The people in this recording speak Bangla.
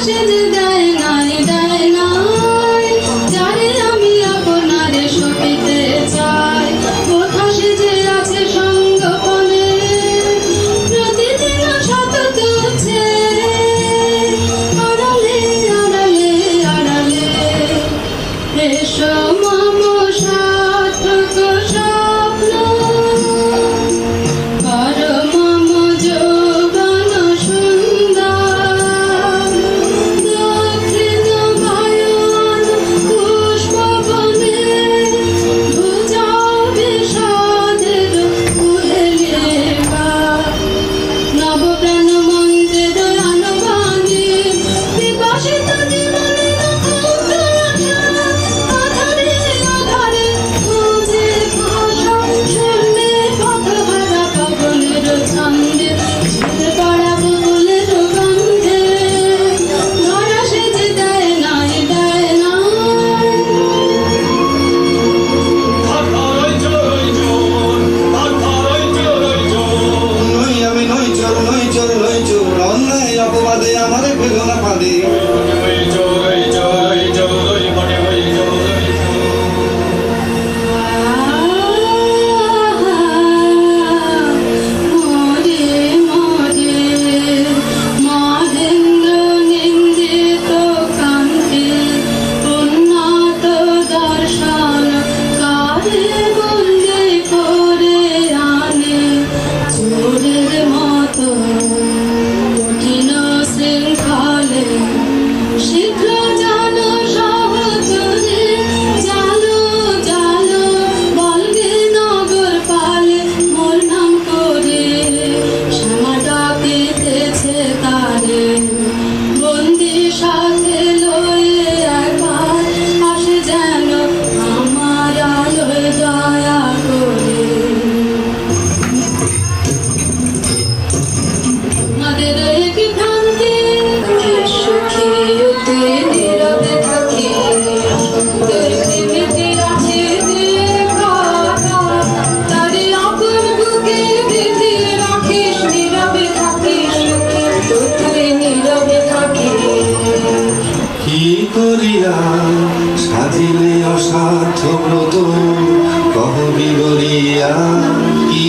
সেজে দেয় নাই দেয় নাই, যারে আমি আপনারে সপিতে চাই, কোথা সেজে আছে সঙ্গপনে, প্রতিদিন শত তুচ্ছে আড়ালে আড়ালে আড়ালে। এসো মম সার্থক স্বপ্ন, করো মম যৌবন সুন্দর, দক্ষিণ বায়ন পুষ্পবনে, ভুজাও বিষাদের কুহেলিকা, নবপ্রাণ মন্ত্রের আনবাণী, বিকশিত জীবনের ক্ষুদ্র আশা, আধারে আধারে খুঁজে ভাষা, শূন্যে পথহারা পবনের ছন্দে, ঝরে পড়া ফুলের গন্ধে, ধরা সেজে দেয় নাই দেয় নাই। নই আমি নই চোর নই চোর নই চোর, অন্যায় অপবাদে আমারে ফেলো না ফাঁদে। মরে মরে মহেন্দ্র নিন্দিত কান্তি, উন্নত দর্শন কারে বন্দে করে আনে, চোরের মতো কঠিন শৃঙ্খলে, শীঘ্র জানো সহচরে, জালো জালো বলবে নগর পালে, মোর নাম করে শ্যামা ডাকিতেছে তারে, বন্দি সাথে লয়ে একবার আসে যেন আমার আলোয় দয়া করে। আমাদের কি ভ্রান্তি, সুখী হতে নীরবে থাকি, পৃথিবীতে আছে যে কথা, তারে আপন বুকে বেঁধে রাখিস, নীরবে থাকিস সুখী হতে নীরবে থাকি। কি করিয়া সাজিলে অসার্থ ব্রত, কহ বিবরিয়া কি